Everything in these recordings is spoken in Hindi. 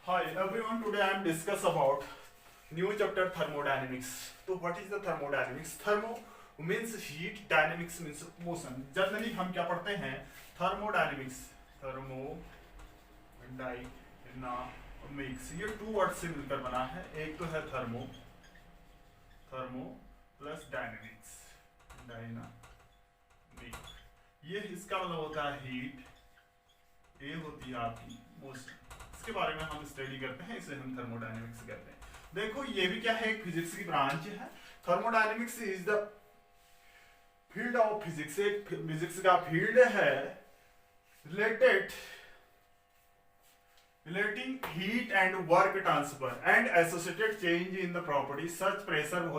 Hi everyone, today I am discuss about new chapter thermodynamics. So what is the thermodynamics? Thermo means heat, dynamics means motion. Generally हम क्या पढ़ते हैं? Thermodynamics, thermodynamics ये टू वर्ड से मिलकर बना है. एक तो है थर्मो प्लस डायनेमिक्स, डायनामिक. ये इसका मतलब होता है हीट, ये होती है आपकी मोशन. इसके बारे में हम स्टडी करते हैं, इसे हम थर्मोडायनेमिक्स कहते हैं. देखो ये भी क्या है, एक फिजिक्स की ब्रांच है. Thermodynamics is the field of physics, एक फिजिक्स का फील्ड है relating heat and work transfer and associated change in the property such pressure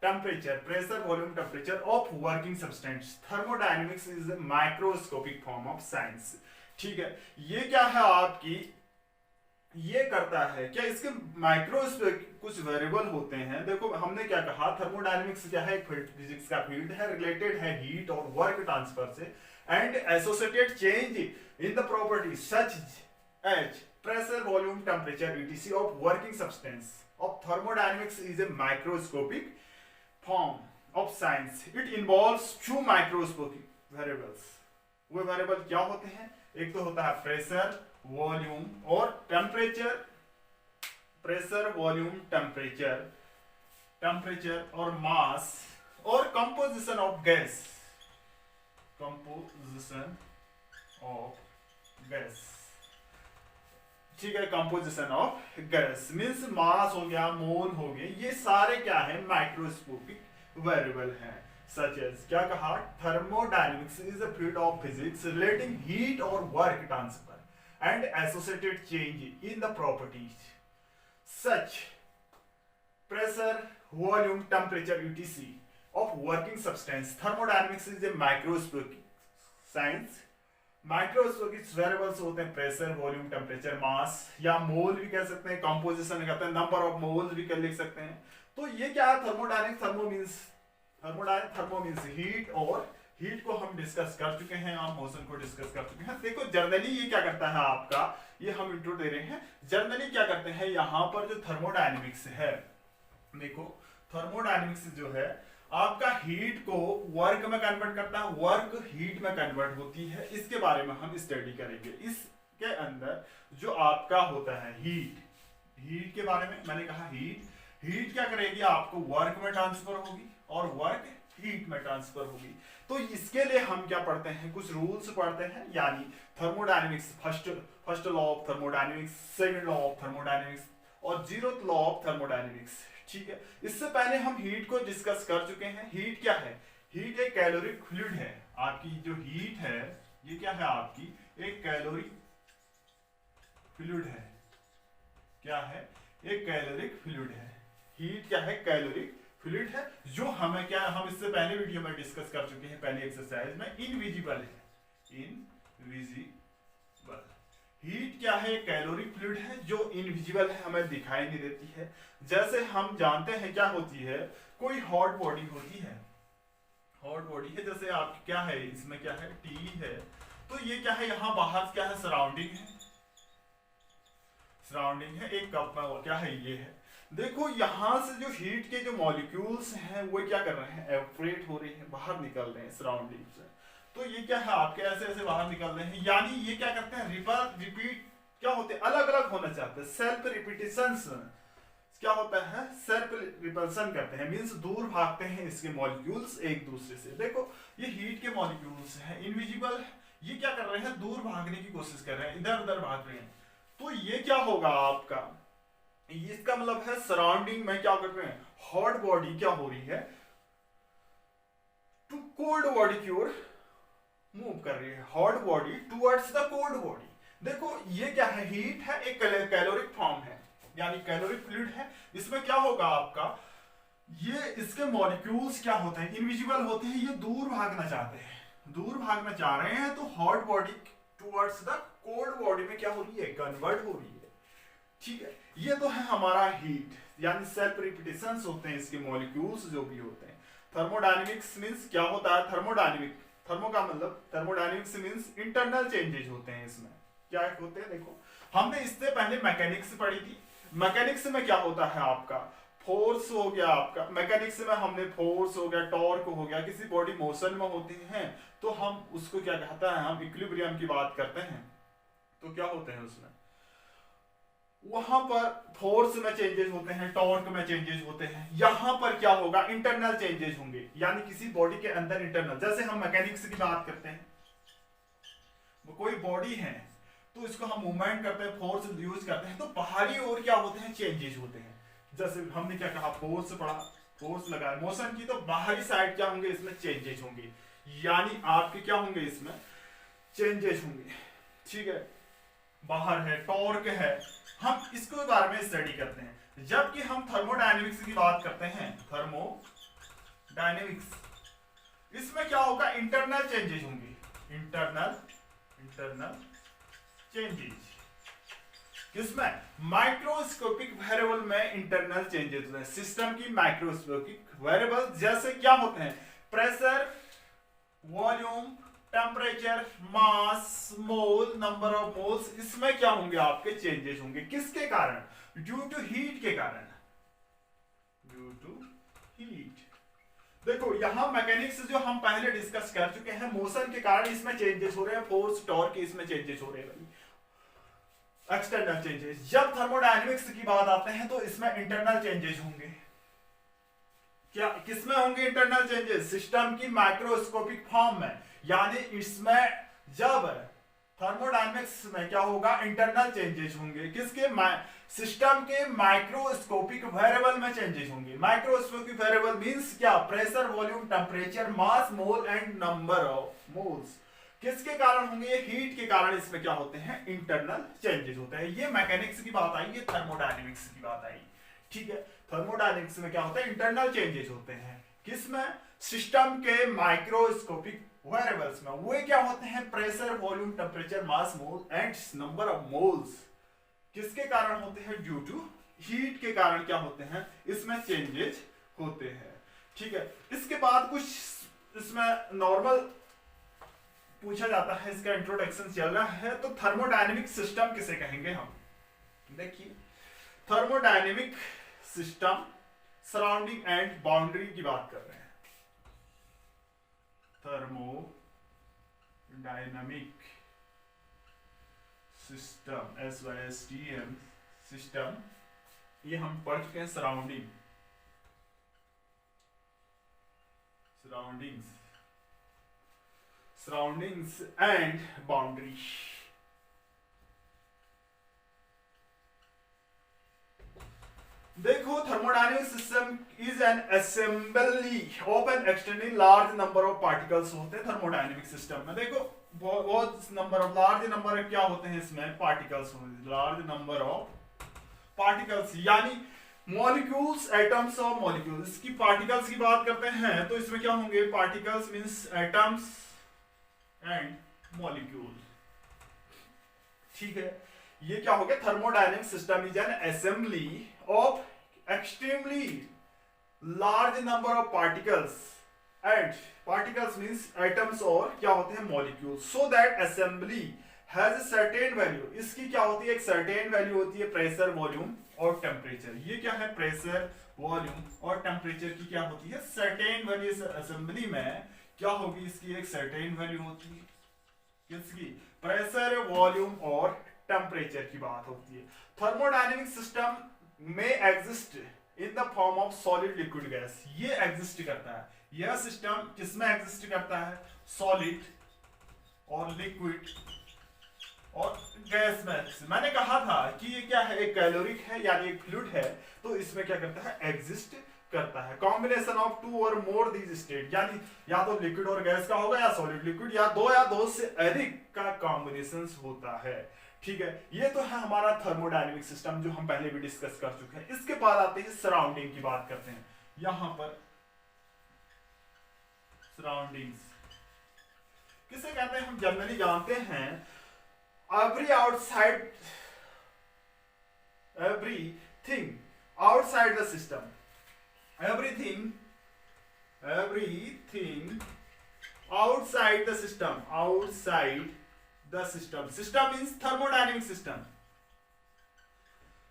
temperature of working substance. Thermodynamics is microscopic form of science. ठीक है, ये क्या है आपकी, ये करता है क्या, इसके माइक्रोस पे कुछ वेरिएबल होते हैं. देखो हमने क्या कहा, थर्मोडायनेमिक्स क्या है, एक फिजिक्स का फील्ड है, रिलेटेड है हीट और वर्क ट्रांसफर से and associated change in the property such as pressure volume temperature etc of working substance. Of thermodynamics is a microscopic form of science. It involves few microscopic variables. वो वेरिएबल क्या होते हैं? एक तो होता है प्रेशर, वॉल्यूम और टेम्परेचर. प्रेशर, वॉल्यूम, टेम्परेचर और मास और कंपोजिशन ऑफ गैस. ठीक है, composition of gas means mass हो गया, मोल हो गए, ये सारे क्या है, माइक्रोस्कोपिक वेरिएबल हैं. सच एज क्या कहा, thermodynamics is a field of physics relating heat और work transfer and associated change in the properties such pressure, volume, temperature etc of working substance. Thermodynamics is a microscopic science. Microscopic variables होते हैं प्रेशर, वॉल्यूम, टेम्परेचर, मास या मोल भी कह सकते हैं, कंपोजिशन कहते हैं, नंबर ऑफ मोल्स भी कर लिख सकते हैं. तो ये क्या है थर्मोडायनेमिक्स. थर्मो मींस हीट, और हीट को हम डिस्कस कर चुके हैं, आप मोशन को डिस्कस कर चुके हैं. देखो जनरली ये क्या करता है आपका, ये हम इंट्रो दे रहे हैं. जनरली क्या करते हैं यहाँ पर जो थर्मोडायनेमिक्स है, देखो थर्मोडायनेमिक्स जो है आपका हीट को वर्क में कन्वर्ट करता है, वर्क हीट में कन्वर्ट होती है. इसके बारे में हम स्टडी करेंगे. इसके अंदर जो आपका होता है हीट के बारे में मैंने कहा, हीट क्या करेगी, आपको वर्क में ट्रांसफर होगी और वर्क हीट में ट्रांसफर होगी. तो इसके लिए हम क्या पढ़ते हैं, कुछ रूल्स पढ़ते हैं. यानी thermodynamics, first law of thermodynamics, second law of thermodynamics और जीरोथ लॉ ऑफ थर्मोडायनेमिक्स. ठीक है, इससे पहले हम हीट को डिस्कस कर चुके हैं. हीट क्या है, हीट एक कैलोरिक फ्लूइड है. आपकी जो हीट है ये क्या है, आपकी एक कैलोरिक फ्लूइड है. क्या है, एक कैलोरिक फ्लूइड है. हीट क्या है, कैलोरिक फ्लूइड है, जो हमें क्या, हम इससे पहले वीडियो में डिस्कस कर चुके हैं, पहले एक्सरसाइज में, इनविजिबल है. इनविजिबल हीट क्या है, कैलोरिक फ्लूइड है जो इनविजिबल है, हमें दिखाई नहीं देती है. जैसे हम जानते हैं क्या होती है, कोई हॉट बॉडी होती है, हॉट बॉडी है, जैसे आप क्या है, इसमें क्या है, टी है, तो ये क्या है, यहाँ बाहर क्या है, सराउंडिंग है, एक कप में क्या है, ये है. देखो यहां से जो हीट के जो मॉलिक्यूल्स हैं वो क्या कर रहे हैं, एवपोरेट हो रहे हैं, बाहर निकल रहे हैं सराउंडिंग से. तो ये क्या है, आपके ऐसे ऐसे बाहर निकल रहे हैं. यानी ये क्या करते हैं, रिपीट क्या होते हैं, अलग अलग होना चाहते हैं, सेल्फ रिपीटेशन. क्या होता है, सेल्फ रिपल्सन करते हैं, मींस दूर भागते हैं इसके मॉलिक्यूल्स एक दूसरे से. देखो ये हीट के मॉलिक्यूल्स हैं, इनविजिबल, ये क्या कर रहे हैं, दूर भागने की कोशिश कर रहे हैं, इधर उधर भाग रहे हैं. तो ये क्या होगा आपका, इसका मतलब है सराउंडिंग में क्या कर रहे हैं, हॉट बॉडी क्या हो रही है, टू कोल्ड बॉडी की ओर मूव कर रही है, hot body towards the cold body. देखो ये क्या है, हीट है, एक कैलोरिक फॉर्म है, यानी कैलोरिक फ्लूइड है. इसमें क्या होगा आपका, ये इसके मॉलिक्यूल्स क्या होते हैं, इनविजिबल होते हैं, ये दूर भागना चाहते हैं, दूर भागना चाह रहे हैं. तो hot body towards the cold body में क्या हो रही है, कन्वर्ट हो रही है. ठीक है, ये तो है हमारा हीट, यानी सेल्फ रिपीटेशंस होते हैं इसके मॉलिक्यूल्स जो भी होते हैं. थर्मोडायनेमिक्स मींस क्या होता है, थर्मो का मतलब थर्मोडायनेमिक्स मींस इंटरनल चेंजेस होते हैं इसमें. क्या होते हैं, देखो हमने इससे पहले मैकेनिक्स पढ़ी थी। मैकेनिक्स में क्या होता है आपका, फोर्स हो गया आपका, मैकेनिक्स में हमने फोर्स हो गया, टॉर्क हो गया, किसी बॉडी मोशन में होती हैं तो हम उसको क्या कहते हैं, हम इक्विलिब्रियम की बात करते हैं। तो क्या होते हैं उसमें, वहां पर फोर्स में चेंजेस होते हैं, टॉर्क में चेंजेस होते हैं। यहां पर क्या होगा, इंटरनल चेंजेस होंगे, यानी किसी बॉडी के अंदर इंटरनल, जैसे हम मैकेनिक्स की बात करते हैं, कोई बॉडी है तो इसको हम मूवमेंट करते हैं, फोर्स यूज करते हैं, तो बाहरी ओर क्या होते हैं, चेंजेस होते हैं। जैसे हमने क्या कहा, फोर्स पढ़ा, फोर्स लगाया मोशन की, तो बाहरी साइड क्या होंगे, इसमें चेंजेस होंगे, यानी आपके क्या होंगे, इसमें चेंजेस होंगे। ठीक है, बाहर है, टॉर्क है, हम इसके बारे में स्टडी करते हैं। जबकि हम थर्मोडायनेमिक्स की बात करते हैं, थर्मोडायनेमिक्स, इसमें क्या होगा, इंटरनल चेंजेस होंगे, इंटरनल चेंजेस। किसमें, माइक्रोस्कोपिक वेरिएबल में इंटरनल चेंजेस होते हैं। सिस्टम की माइक्रोस्कोपिक वेरिएबल जैसे क्या होते हैं, pressure, volume, temperature, mass, mole, number of moles, इसमें क्या होंगे, आपके चेंजेस होंगे। किसके कारण, ड्यू टू हीट के कारण, ड्यू टू हीट। देखो यहां मैकेनिक्स जो हम पहले डिस्कस कर चुके हैं, मोशन के कारण इसमें चेंजेस हो रहे हैं, फोर्स, टॉर्क, इसमें चेंजेस हो रहे हैं, एक्सटर्नल चेंजेस। जब थर्मोडायनेमिक्स की बात आते हैं तो इसमें इंटरनल चेंजेस होंगे। क्या किसमें होंगे इंटरनल चेंजेस, सिस्टम की माइक्रोस्कोपिक फॉर्म में, यानी इसमें जब थर्मोडायनेमिक्स में क्या होगा, इंटरनल चेंजेस होंगे, किसके, सिस्टम के माइक्रोस्कोपिक वेरिएबल में चेंजेस होंगे। माइक्रोस्कोपिक वेरिएबल मींस क्या, pressure, volume, temperature, mass, mole and number of moles. किसके कारण होंगे, हीट के कारण इसमें क्या होते हैं, इंटरनल चेंजेस होते हैं। ये मैकेनिक्स की बात आई, ये थर्मोडायनेमिक्स की बात आई। ठीक है, थर्मोडायनेमिक्स में क्या होता है, इंटरनल चेंजेस होते हैं, किसमें, सिस्टम के माइक्रोस्कोपिक वेरिएबल्स में। वो क्या होते हैं, pressure, volume, temperature, mass, mole and number of moles. किसके कारण होते हैं, ड्यू टू हीट के कारण क्या होते हैं, इसमें चेंजेस होते हैं। ठीक है, इसके बाद कुछ इसमें नॉर्मल पूछा जाता है, इसका इंट्रोडक्शन चल रहा है। तो थर्मोडायनेमिक सिस्टम किसे कहेंगे हम, देखिए thermodynamic system surrounding and boundary की बात कर रहे हैं। थर्मोडायनेमिक सिस्टम, SYSTM सिस्टम, ये हम पढ़ चुके हैं, सराउंडिंग्स एंड बाउंड्री। देखो thermodynamic system is an assembly of an extending large number of particles होते हैं थर्मोडायनेमिक सिस्टम में। देखो बहुत नंबर ऑफ, लार्ज नंबर क्या होते हैं इसमें, पार्टिकल्स होते हैं, लार्ज नंबर ऑफ पार्टिकल्स, यानी मॉलिक्यूल्स, एटम्स और मॉलिक्यूल्स। इसकी पार्टिकल्स की बात करते हैं तो इसमें क्या होंगे, particles means atoms and molecule. ठीक है, ये क्या हो गया, thermodynamic system is an assembly of extremely large number of particles, and particles means atoms और क्या होते हैं, molecules, so that assembly has a certain value. इसकी क्या होती है, एक सर्टेन वैल्यू होती है, प्रेशर, वॉल्यूम और टेम्परेचर। ये क्या है, प्रेशर, वॉल्यूम और टेम्परेचर की क्या होती है, सर्टेन वैल्यू। इस असेंबली में क्या होगी, इसकी एक सर्टेन वैल्यू होती है, किसकी, प्रेशर, वॉल्यूम और टेम्परेचर की बात होती है। थर्मोडायनेमिक सिस्टम में exist in the form of solid, liquid, gas. ये एग्जिस्ट करता है, यह सिस्टम किसमें एग्जिस्ट करता है, सॉलिड और लिक्विड और गैस में। मैंने कहा था कि ये क्या है, एक कैलोरिक है यानी एक फ्लूइड है, तो इसमें क्या करता है, एग्जिस्ट करता है। कॉम्बिनेशन ऑफ टू और मोर दीज स्टेट, यानी या तो लिक्विड और गैस का होगा या सॉलिड लिक्विड, या दो से अधिक का कॉम्बिनेशन होता है। ठीक है, ये तो है हमारा थर्मोडायनेमिक सिस्टम जो हम पहले भी डिस्कस कर चुके हैं। इसके बाद आते हैं सराउंडिंग की बात करते हैं। यहां पर सराउंडिंग्स किसे कहते हैं, हम जनरली जानते हैं everything outside the system, everything outside the system, outside the system. System means thermodynamic system.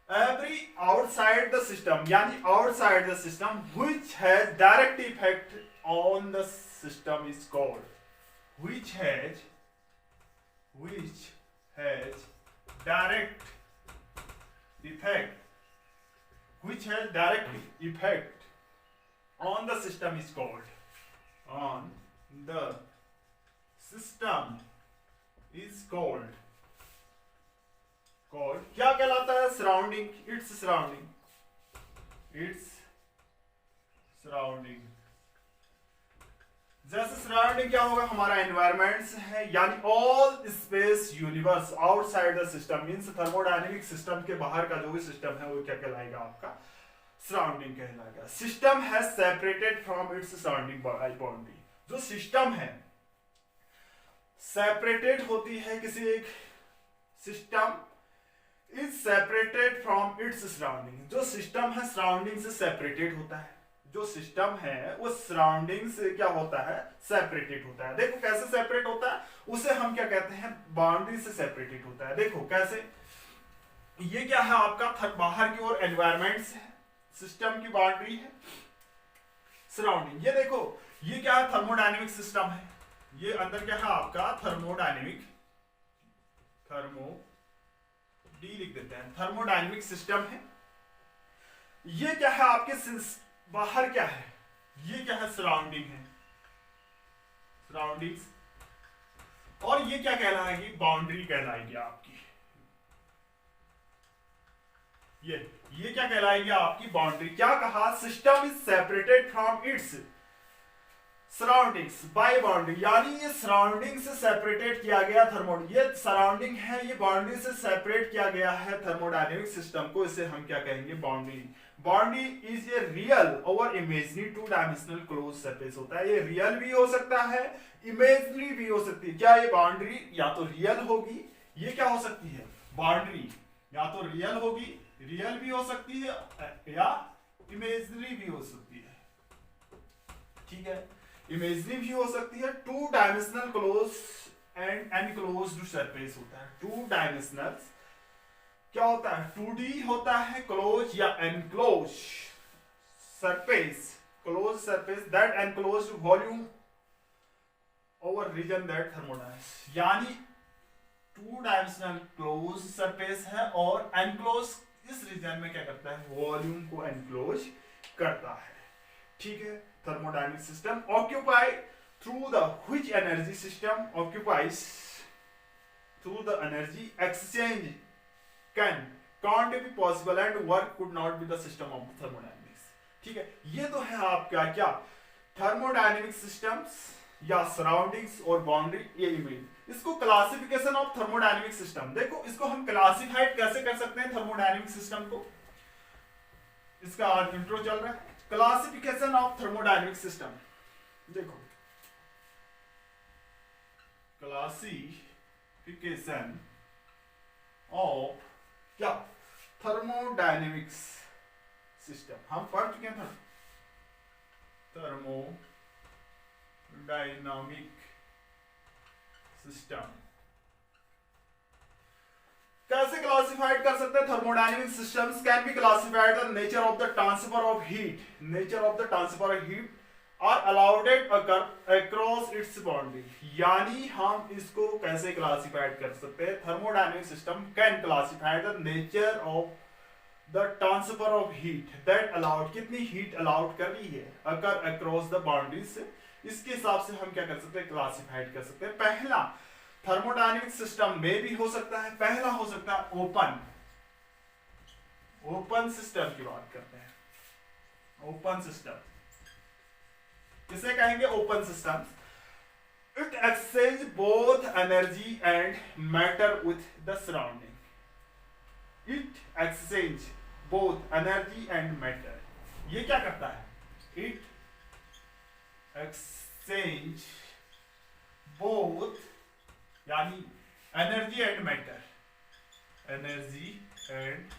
Every outside the system, yani outside the system which has direct effect on the system is called, which has direct effect, which has direct effect on the system is called, on the system is called क्या कहलाता है? Surrounding, its surrounding. जैसे सराउंडिंग क्या होगा? हमारा एनवायरमेंट्स है, यानी all space universe outside the system means thermodynamic system के बाहर का जो भी सिस्टम है वो क्या कहलाएगा? आपका सराउंडिंग कहलाएगा। System has separated from its surrounding boundary. जो सिस्टम है सेपरेटेड होती है, किसी एक system is separated from its surrounding. जो सिस्टम है सराउंडिंग से सेपरेटेड होता है। जो सिस्टम है वो सराउंडिंग से क्या होता है? सेपरेटेड होता है। देखो कैसे सेपरेट होता है, उसे हम क्या कहते हैं? बाउंड्री से सेपरेटेड होता है। देखो कैसे, ये क्या है आपका? बाहर की ओर एनवायरमेंट्स है, सिस्टम की बाउंड्री है सराउंडिंग। ये देखो ये क्या है? थर्मोडायनेमिक सिस्टम है। ये अंदर क्या है आपका? थर्मोडायनेमिक, डी लिख देते हैं, थर्मोडायनेमिक सिस्टम है। ये क्या है आपके? बाहर क्या है? ये क्या है? सराउंडिंग है, सराउंडिंग्स। और ये क्या कहलाएगी? बाउंड्री कहलाएगी आपकी। ये क्या कहलाएगी? आपकी बाउंड्री। क्या कहा? System is separated from its surroundings by boundary, यानी ये सराउंडिंग से सेपरेटेड किया गया ये सराउंडिंग है, ये बाउंड्री से सेपरेट किया गया है थर्मोडायनेमिक सिस्टम को। इसे हम क्या कहेंगे? Boundary. Boundary is a real और imaginary two dimensional close surface होता है। ये रियल भी हो सकता है, इमेजिनरी भी हो सकती है। क्या ये बाउंड्री या तो रियल होगी, ये क्या हो सकती है? बाउंड्री या तो रियल होगी, रियल भी हो सकती है या इमेजिनरी भी हो सकती है। ठीक है, इमेजिनरी भी हो सकती है। To dimensional close and enclosed surface होता है। टू डायमेंशनल क्या होता है? 2D होता है क्लोज या enclose surface, close surface that enclosed volume over region that thermodynamics, यानी टू डायमेंशनल क्लोज सरफेस है और एनक्लोज इस रीजन में क्या करता है? वॉल्यूम को एनक्लोज करता है। ठीक है, thermodynamic system occupy through the which energy system occupies through the energy exchange can't be possible and work could not be the system of thermodynamics। ठीक है, ये तो है आपका क्या? थर्मोडायनेमिक सिस्टम्स या सराउंडिंग्स और बाउंड्री, ये इमेज। इसको क्लासिफिकेशन ऑफ थर्मोडायनेमिक सिस्टम। देखो इसको हम क्लासिफाइड कैसे कर सकते हैं थर्मोडायनेमिक सिस्टम को? इसका आज इंट्रो चल रहा है। Classification of thermodynamic system. देखो क्लासिफिकेशन ऑफ क्या? थर्मोडायनेमिक्स सिस्टम हम पढ़ चुके हैं। थर्मोडायनामिक सिस्टम कैसे क्लासिफाइड कर सकते हैं? Thermodynamic systems can be classified the nature of the transfer of heat, nature of the transfer of heat are allowed across its boundary. यानी हम इसको कैसे क्लासिफाइड कर सकते हैं? Thermodynamic system can classified the nature of the transfer of heat that allowed, कितनी हीट अलाउड कर रही है अगर अक्रॉस द बाउंड्रीज। इसके हिसाब से हम क्या कर सकते हैं? क्लासिफाइड कर सकते हैं। पहला थर्मोडायनेमिक सिस्टम में भी हो सकता है, पहला हो सकता है ओपन सिस्टम की बात करते हैं। ओपन सिस्टम किसे कहेंगे? Open system. It exchange both energy and matter with the surrounding. It exchange both energy and matter. ये क्या करता है? इट एक्सचेंज बोथ, यानी energy and matter, energy and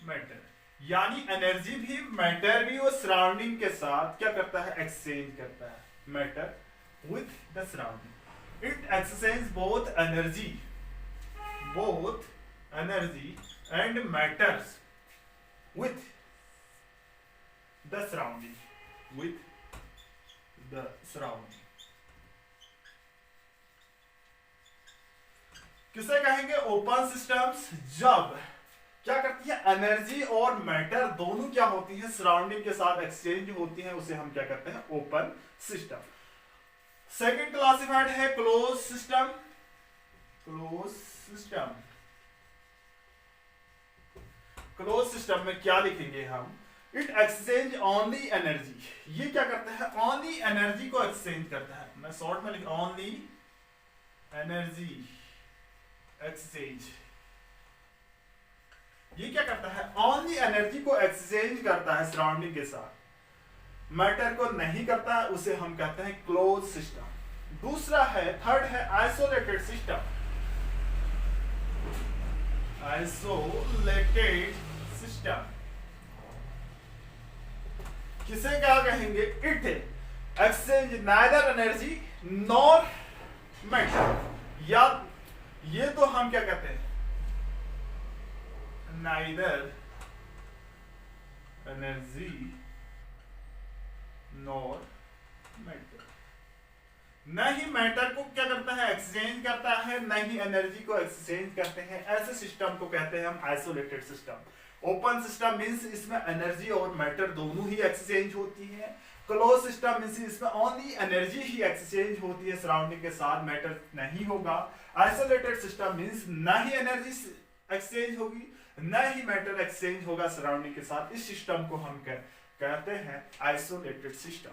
matter, यानी एनर्जी भी मैटर भी वो सराउंडिंग के साथ क्या करता है? एक्सचेंज करता है matter with the surrounding. It exchange both energy both energy and matters with the surrounding. किसे कहेंगे ओपन सिस्टम्स? जब क्या करती है, एनर्जी और मैटर दोनों क्या होती है, सराउंडिंग के साथ एक्सचेंज होती है, उसे हम क्या करते हैं, ओपन सिस्टम। सेकंड क्लासिफाइड है क्लोज सिस्टम। क्लोज सिस्टम में क्या लिखेंगे हम, इट एक्सचेंज ओनली एनर्जी। ये क्या करता है, ओनली एनर्जी को एक्सचेंज करता है। मैं शॉर्ट में लिख, ओनली एनर्जी एक्सचेंज। ये क्या करता है, ओनली एनर्जी को एक्सचेंज करता है सराउंडिंग के साथ, मैटर को नहीं करता है, उसे हम कहते हैं क्लोज सिस्टम। दूसरा है, थर्ड है आइसोलेटेड सिस्टम। आइसोलेटेड सिस्टम किसे क्या कहेंगे, it exchange neither energy nor matter. या ये तो हम क्या कहते हैं, नाइदर एनर्जी नॉर मैटर। न ही मैटर को क्या करता है, एक्सचेंज करता है, न ही एनर्जी को एक्सचेंज करते हैं। ऐसे सिस्टम को कहते हैं हम isolated system. Open system means इसमें एनर्जी और मैटर दोनों ही एक्सचेंज होती है। क्लोज सिस्टम मींस इसमें ओनली एनर्जी ही एक्सचेंज होती है, सराउंडिंग के साथ मैटर नहीं होगा। आइसोलेटेड सिस्टम मींस न ही एनर्जी एक्सचेंज होगी, न ही मैटर एक्सचेंज होगा सराउंडिंग के साथ। इस सिस्टम को हम कहते हैं आइसोलेटेड सिस्टम।